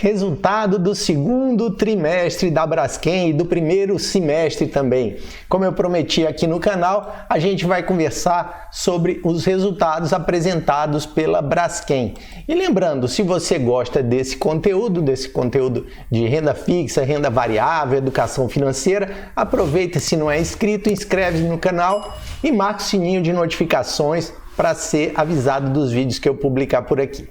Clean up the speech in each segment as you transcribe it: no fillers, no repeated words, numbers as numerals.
Resultado do segundo trimestre da Braskem e do primeiro semestre também. Como eu prometi aqui no canal, a gente vai conversar sobre os resultados apresentados pela Braskem. E lembrando, se você gosta desse conteúdo de renda fixa, renda variável, educação financeira, aproveita, se não é inscrito, inscreve no canal e marca o sininho de notificações para ser avisado dos vídeos que eu publicar por aqui.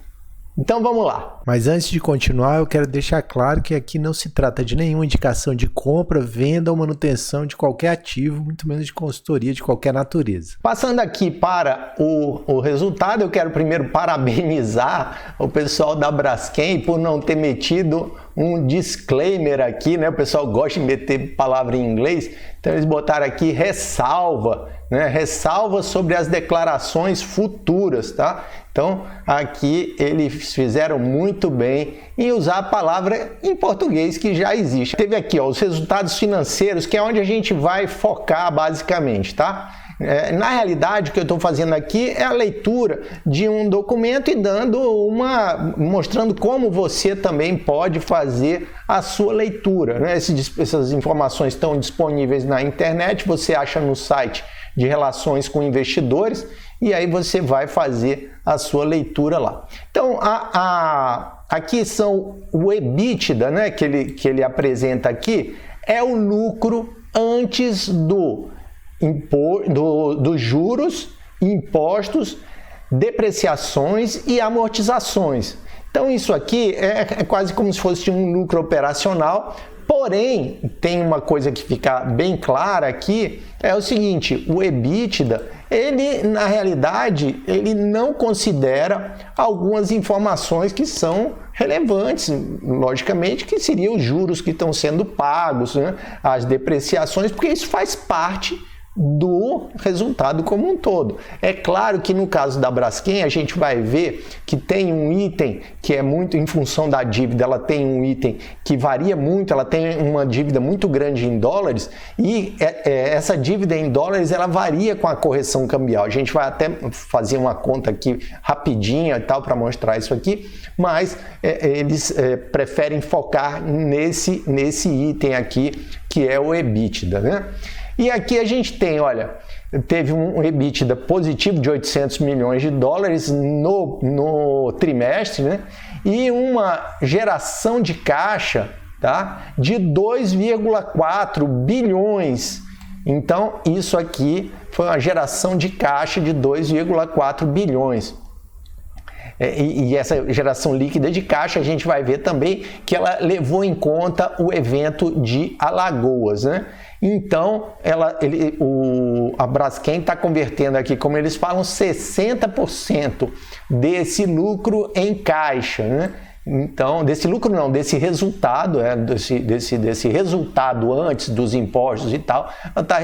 Então vamos lá. Mas antes de continuar, eu quero deixar claro que aqui não se trata de nenhuma indicação de compra, venda ou manutenção de qualquer ativo, muito menos de consultoria de qualquer natureza. Passando aqui para o resultado, eu quero primeiro parabenizar o pessoal da Braskem por não ter metido um disclaimer aqui, né? O pessoal gosta de meter palavra em inglês, então eles botaram aqui ressalva, né? Ressalva sobre as declarações futuras, tá? Então, aqui eles fizeram muito bem em usar a palavra em português que já existe. Teve aqui, ó, os resultados financeiros, que é onde a gente vai focar basicamente, tá? Na realidade, o que eu estou fazendo aqui é a leitura de um documento e mostrando como você também pode fazer a sua leitura, né? Essas informações estão disponíveis na internet, você acha no site de relações com investidores e aí você vai fazer a sua leitura lá. Então, aqui são o EBITDA, né, que ele apresenta aqui, é o lucro antes dos juros, impostos, depreciações e amortizações. Então, isso aqui é quase como se fosse um lucro operacional. Porém, tem uma coisa que fica bem clara aqui, é o seguinte, o EBITDA, ele na realidade, ele não considera algumas informações que são relevantes, logicamente, que seriam os juros que estão sendo pagos, né? As depreciações, porque isso faz parte do resultado como um todo. É claro que no caso da Braskem a gente vai ver que tem um item que é muito em função da dívida, ela tem um item que varia muito, ela tem uma dívida muito grande em dólares e essa dívida em dólares ela varia com a correção cambial. A gente vai até fazer uma conta aqui rapidinha e tal para mostrar isso aqui, mas eles preferem focar nesse item aqui que é o EBITDA, né? E aqui a gente tem, olha, teve um EBITDA positivo de 800 milhões de dólares no trimestre, né? E uma geração de caixa, tá? De 2,4 bilhões. Então, isso aqui foi uma geração de caixa de 2,4 bilhões. E essa geração líquida de caixa, a gente vai ver também que ela levou em conta o evento de Alagoas, né? Então, a Braskem está convertendo aqui, como eles falam, 60% desse lucro em caixa, né? Então, desse lucro não, desse resultado, desse resultado antes dos impostos e tal, ela está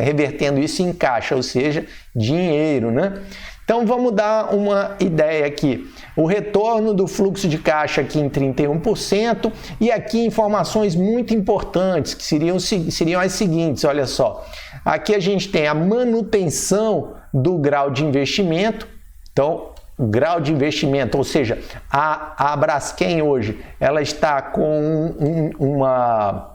revertendo isso em caixa, ou seja, dinheiro, né? Então, vamos dar uma ideia aqui. O retorno do fluxo de caixa aqui em 31% e aqui informações muito importantes, que seriam as seguintes, olha só. Aqui a gente tem a manutenção do grau de investimento. Então, grau de investimento, ou seja, a Braskem hoje, ela está com uma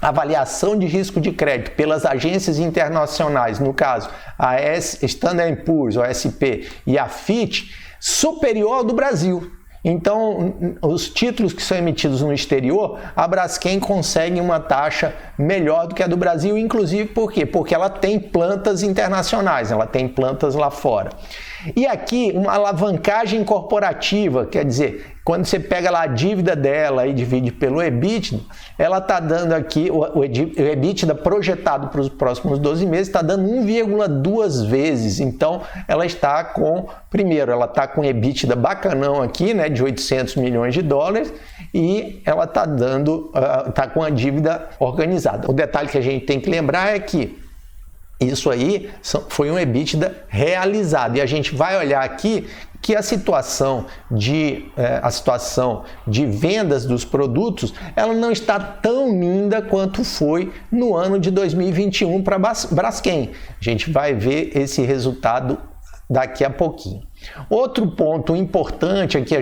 avaliação de risco de crédito pelas agências internacionais, no caso a Standard & Poor's, o SP, e a Fitch, superior ao do Brasil. Então, os títulos que são emitidos no exterior, a Braskem consegue uma taxa melhor do que a do Brasil, inclusive por quê? Porque ela tem plantas internacionais, ela tem plantas lá fora. E aqui, uma alavancagem corporativa, quer dizer, quando você pega lá a dívida dela e divide pelo EBITDA, ela está dando aqui, o EBITDA projetado para os próximos 12 meses está dando 1,2 vezes. Então, ela está com, primeiro, ela está com EBITDA bacanão aqui, né, de 800 milhões de dólares, e ela está está com a dívida organizada. O detalhe que a gente tem que lembrar é que isso aí foi um EBITDA realizado. E a gente vai olhar aqui que a situação de vendas dos produtos, ela não está tão linda quanto foi no ano de 2021 para a Braskem. A gente vai ver esse resultado daqui a pouquinho. Outro ponto importante aqui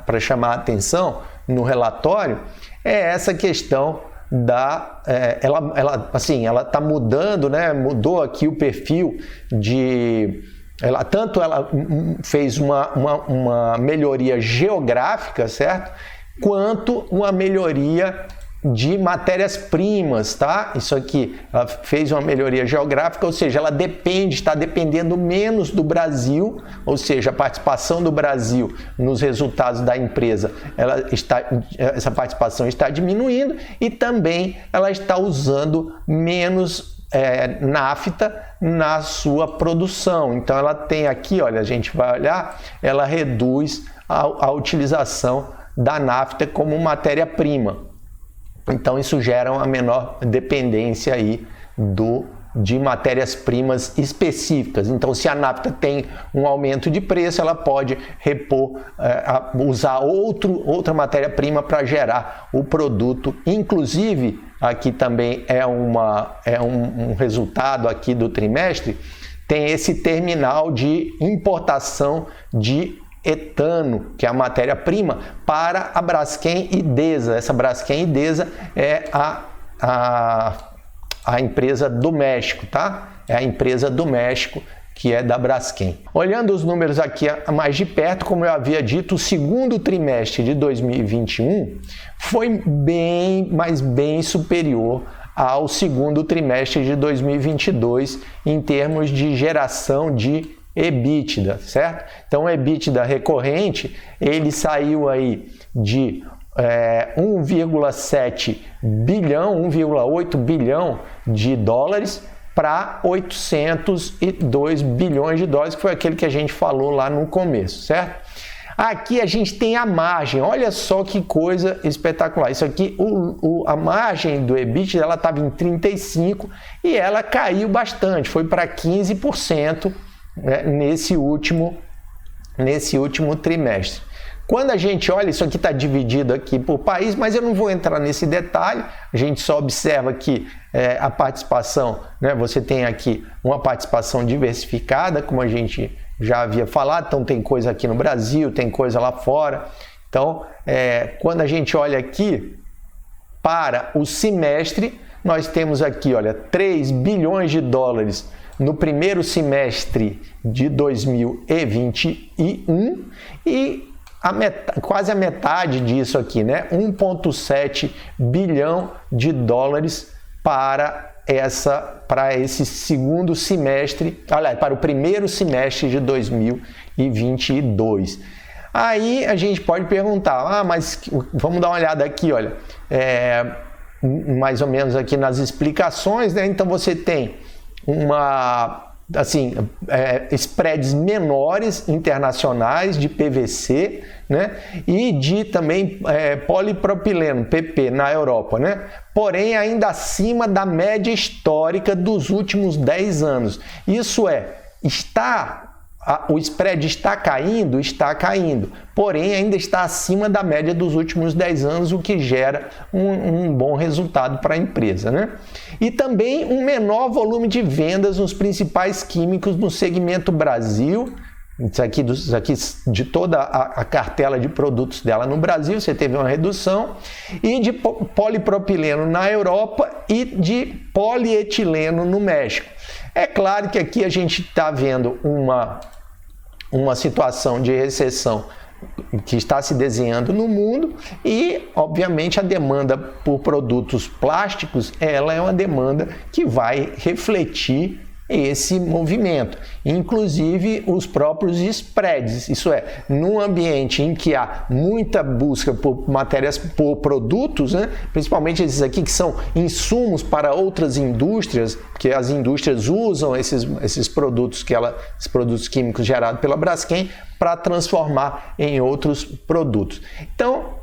para chamar a atenção, no relatório é essa questão ela está mudando, né? Mudou aqui o perfil de... Ela fez uma melhoria geográfica, certo? Quanto uma melhoria de matérias-primas, tá? Isso aqui, ela fez uma melhoria geográfica, ou seja, ela está dependendo menos do Brasil, ou seja, a participação do Brasil nos resultados da empresa, essa participação está diminuindo e também ela está usando menos nafta na sua produção. Então ela tem aqui, olha, a gente vai olhar, ela reduz a utilização da nafta como matéria-prima. Então isso gera uma menor dependência aí de matérias-primas específicas. Então, se a nafta tem um aumento de preço, ela pode usar outra matéria-prima para gerar o produto. Inclusive, aqui também é um resultado aqui do trimestre, tem esse terminal de importação de etano, que é a matéria-prima, para a Braskem Idesa. Essa Braskem Idesa é a empresa do México, tá? É a empresa do México que é da Braskem. Olhando os números aqui mais de perto, como eu havia dito, o segundo trimestre de 2021 foi bem superior ao segundo trimestre de 2022 em termos de geração de EBITDA, certo? Então, o EBITDA recorrente, ele saiu aí de 1,7 bilhão, 1,8 bilhão de dólares para 802 bilhões de dólares, que foi aquele que a gente falou lá no começo, certo? Aqui a gente tem a margem, olha só que coisa espetacular. Isso aqui, a margem do EBITDA, ela estava em 35% e ela caiu bastante, foi para 15%. Nesse último trimestre. Quando a gente olha, isso aqui está dividido aqui por país, mas eu não vou entrar nesse detalhe, a gente só observa que a participação, né, você tem aqui uma participação diversificada, como a gente já havia falado, então tem coisa aqui no Brasil, tem coisa lá fora. Então, quando a gente olha aqui para o semestre, nós temos aqui, olha, 3 bilhões de dólares no primeiro semestre de 2021 e quase a metade disso aqui, né? 1,7 bilhão de dólares para esse segundo semestre, aliás, para o primeiro semestre de 2022. Aí a gente pode perguntar, mas vamos dar uma olhada aqui, olha, mais ou menos aqui nas explicações, né? Então você tem spreads menores internacionais de PVC, né? E de também polipropileno, PP, na Europa, né? Porém, ainda acima da média histórica dos últimos 10 anos. Isso o spread está caindo, porém ainda está acima da média dos últimos 10 anos, o que gera um bom resultado para a empresa, né? E também um menor volume de vendas nos principais químicos no segmento Brasil. Isso aqui de toda a cartela de produtos dela no Brasil, você teve uma redução, e de polipropileno na Europa e de polietileno no México. É claro que aqui a gente está vendo uma situação de recessão que está se desenhando no mundo e, obviamente, a demanda por produtos plásticos, ela é uma demanda que vai refletir esse movimento, inclusive os próprios spreads, isso é, num ambiente em que há muita busca por por produtos, né, principalmente esses aqui que são insumos para outras indústrias, porque as indústrias usam esses produtos esses produtos químicos gerados pela Braskem para transformar em outros produtos. Então,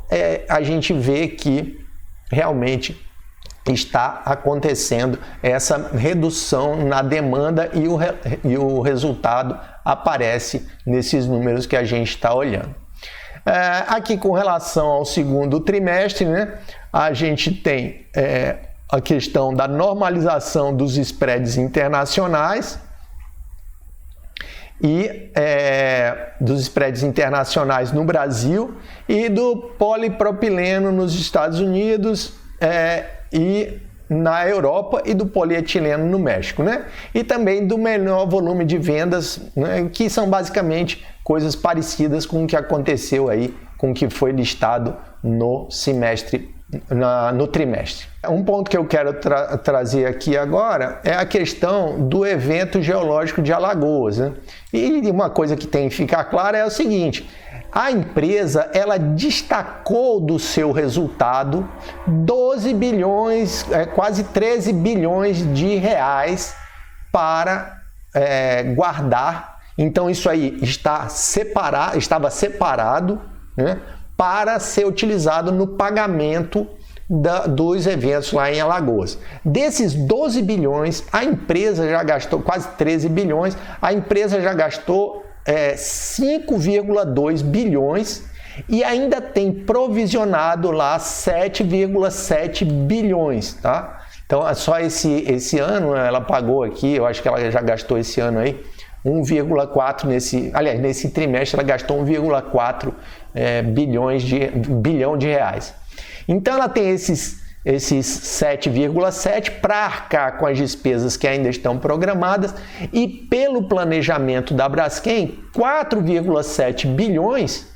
a gente vê que realmente está acontecendo essa redução na demanda e o resultado aparece nesses números que a gente está olhando. Aqui com relação ao segundo trimestre, né, a gente tem a questão da normalização dos spreads internacionais e dos spreads internacionais no Brasil e do polipropileno nos Estados Unidos e na Europa e do polietileno no México, né? E também do menor volume de vendas, né? Que são basicamente coisas parecidas com o que aconteceu aí, com o que foi listado no trimestre. Um ponto que eu quero trazer aqui agora é a questão do evento geológico de Alagoas, né? E uma coisa que tem que ficar clara é o seguinte: a empresa ela destacou do seu resultado 12 bilhões, quase 13 bilhões de reais para guardar. Então isso aí estava separado, né, para ser utilizado no pagamento dos eventos lá em Alagoas. Desses 12 bilhões, a empresa já gastou quase 13 bilhões, a empresa já gastou 5,2 bilhões e ainda tem provisionado lá 7,7 bilhões, tá? Então, só esse ano ela pagou aqui, eu acho que ela já gastou esse ano aí 1,4 nesse trimestre ela gastou 1,4 bilhão de reais. Então ela tem esses 7,7 para arcar com as despesas que ainda estão programadas e pelo planejamento da Braskem, 4,7 bilhões,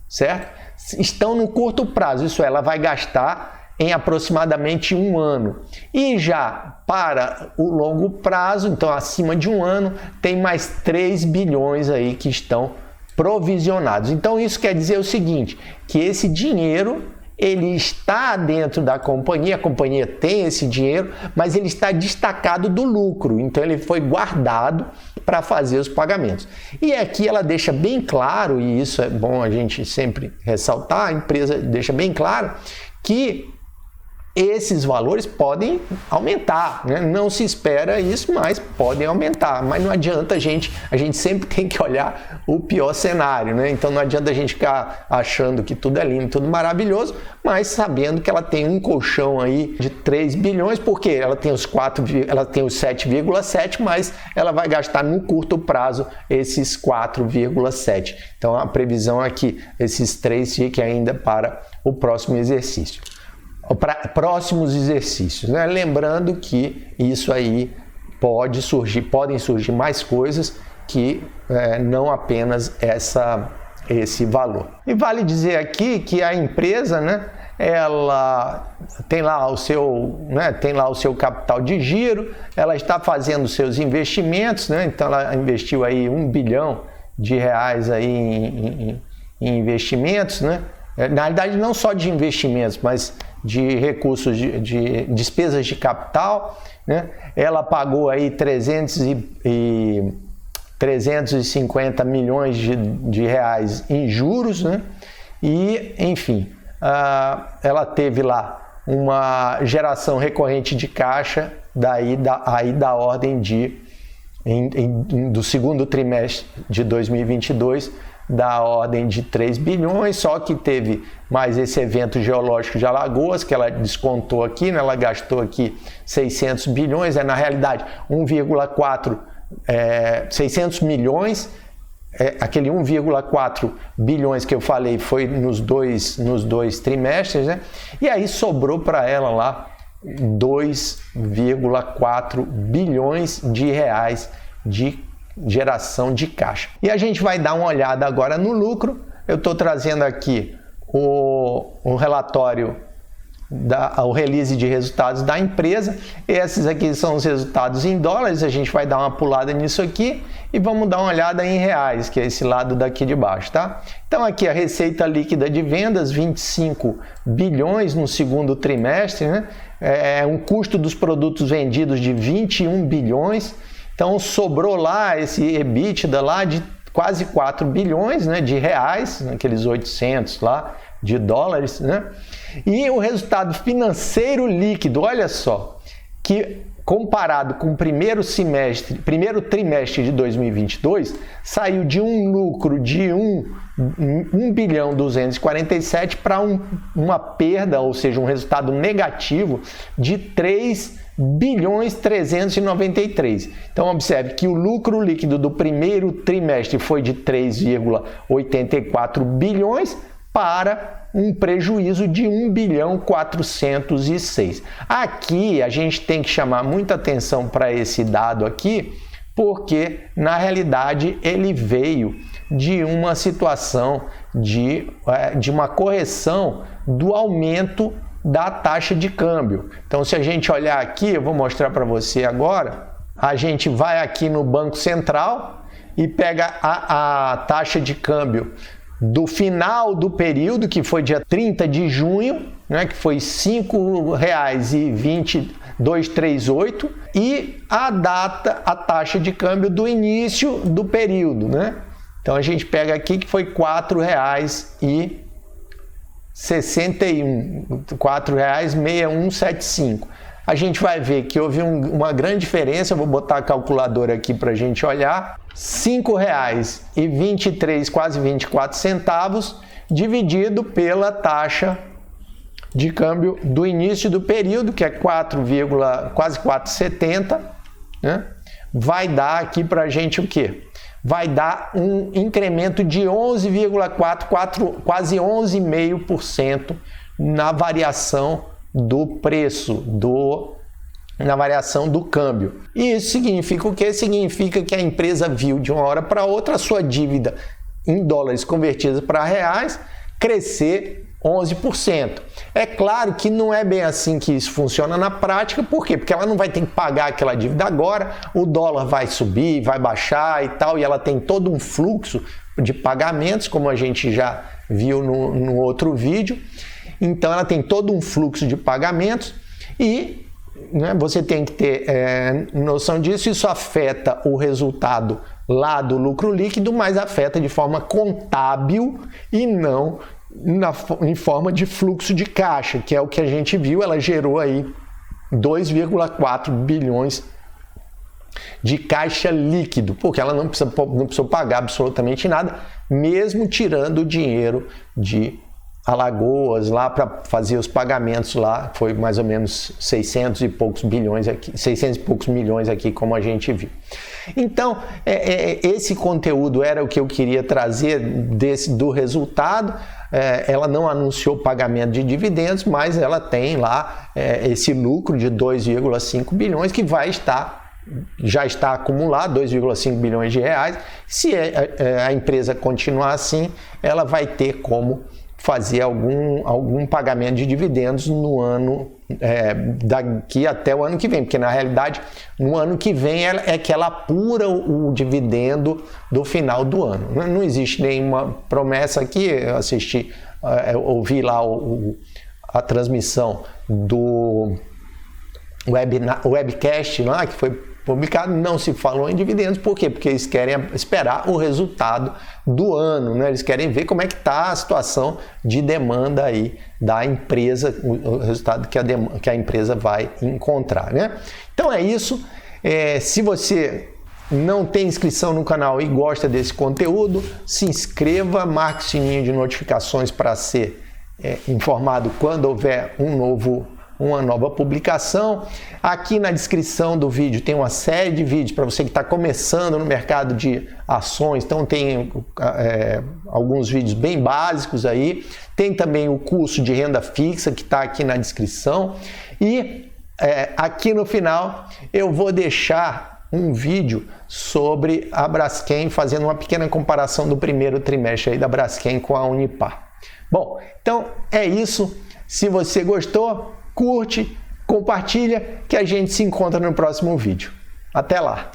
certo? Estão no curto prazo, isso ela vai gastar em aproximadamente um ano. E já para o longo prazo, então acima de um ano, tem mais 3 bilhões aí que estão provisionados. Então isso quer dizer o seguinte, que esse dinheiro ele está dentro da companhia, a companhia tem esse dinheiro, mas ele está destacado do lucro, então ele foi guardado para fazer os pagamentos. E aqui ela deixa bem claro, e isso é bom a gente sempre ressaltar, a empresa deixa bem claro que esses valores podem aumentar, né? Não se espera isso, mas podem aumentar. Mas não adianta a gente sempre tem que olhar o pior cenário, né? Então não adianta a gente ficar achando que tudo é lindo, tudo maravilhoso, mas sabendo que ela tem um colchão aí de 3 bilhões, porque ela tem os 7,7, mas ela vai gastar no curto prazo esses 4,7. Então a previsão é que esses 3 fiquem ainda para o próximo exercício. Para próximos exercícios, né? Lembrando que isso aí podem surgir mais coisas que não apenas esse valor. E vale dizer aqui que a empresa, né, ela tem lá o seu capital de giro, ela está fazendo seus investimentos, né? Então ela investiu aí 1 bilhão de reais aí em investimentos, né? Na realidade não só de investimentos, mas de recursos de despesas de capital, né? Ela pagou aí 350 milhões de reais em juros, né? E, enfim, ela teve lá uma geração recorrente de caixa da ordem do segundo trimestre de 2022, da ordem de 3 bilhões, só que teve mais esse evento geológico de Alagoas, que ela descontou aqui, né? Ela gastou aqui 600 bilhões, na realidade 600 milhões, aquele 1,4 bilhões que eu falei foi nos dois trimestres, né? E aí sobrou para ela lá 2,4 bilhões de reais de geração de caixa. E a gente vai dar uma olhada agora no lucro. Eu estou trazendo aqui o relatório, o release de resultados da empresa. Esses aqui são os resultados em dólares, a gente vai dar uma pulada nisso aqui e vamos dar uma olhada em reais, que é esse lado daqui de baixo, tá? Então aqui a receita líquida de vendas, 25 bilhões no segundo trimestre, né? Um custo dos produtos vendidos de 21 bilhões, então sobrou lá esse EBITDA lá de quase 4 bilhões, né, de reais, aqueles 800 lá de dólares, né? E o resultado financeiro líquido, olha só, que comparado com o primeiro trimestre de 2022, saiu de um lucro de 1 bilhão 247 para uma perda, ou seja, um resultado negativo de 3 bilhões 393. Então observe que o lucro líquido do primeiro trimestre foi de 3,84 bilhões para um prejuízo de 1 bilhão 406. Aqui a gente tem que chamar muita atenção para esse dado aqui, porque na realidade ele veio de uma situação de uma correção do aumento da taxa de câmbio. Então, se a gente olhar aqui, eu vou mostrar para você agora, a gente vai aqui no Banco Central e pega a taxa de câmbio do final do período, que foi dia 30 de junho, né, que foi R$ 5,2238, e a taxa de câmbio do início do período, né? Então a gente pega aqui que foi R$ 4,61, R$ 4,6175. A gente vai ver que houve uma grande diferença. Eu vou botar a calculadora aqui para a gente olhar. R$ 5,23, quase 24 centavos, dividido pela taxa de câmbio do início do período, que é quase 4,70, né? Vai dar aqui para a gente o quê? Vai dar um incremento de 11,4, quase 11,5% na variação do preço, na variação do câmbio. E isso significa o quê? Significa que a empresa viu de uma hora para outra a sua dívida em dólares convertidas para reais crescer 11%. É claro que não é bem assim que isso funciona na prática. Por quê? Porque ela não vai ter que pagar aquela dívida agora, o dólar vai subir, vai baixar e tal, e ela tem todo um fluxo de pagamentos, como a gente já viu no outro vídeo. Então ela tem todo um fluxo de pagamentos e, né, você tem que ter noção disso. Isso afeta o resultado lá do lucro líquido, mas afeta de forma contábil e não em forma de fluxo de caixa, que é o que a gente viu. Ela gerou aí 2,4 bilhões de caixa líquido, porque ela não precisou pagar absolutamente nada, mesmo tirando o dinheiro de Alagoas lá para fazer os pagamentos lá. Foi mais ou menos 600 e poucos milhões aqui, como a gente viu. Então, esse conteúdo era o que eu queria trazer do resultado. Ela não anunciou pagamento de dividendos, mas ela tem lá esse lucro de 2,5 bilhões que já está acumulado, 2,5 bilhões de reais. Se a empresa continuar assim, ela vai ter como fazer algum pagamento de dividendos no ano, daqui até o ano que vem, porque na realidade no ano que vem é que ela apura o dividendo do final do ano. Não existe nenhuma promessa aqui. Eu ouvi lá a transmissão do webcast lá, que foi publicado, não se falou em dividendos. Por quê? Porque eles querem esperar o resultado do ano, né? Eles querem ver como é que está a situação de demanda aí da empresa, o resultado que a empresa vai encontrar, né? Então é isso. Se você não tem inscrição no canal e gosta desse conteúdo, se inscreva, marque o sininho de notificações para ser informado quando houver uma nova publicação. Aqui na descrição do vídeo tem uma série de vídeos para você que está começando no mercado de ações. Então tem alguns vídeos bem básicos aí. Tem também o curso de renda fixa que está aqui na descrição. E aqui no final eu vou deixar um vídeo sobre a Braskem, fazendo uma pequena comparação do primeiro trimestre aí da Braskem com a Unipar. Bom, então é isso. Se você gostou, curte, compartilha, que a gente se encontra no próximo vídeo. Até lá!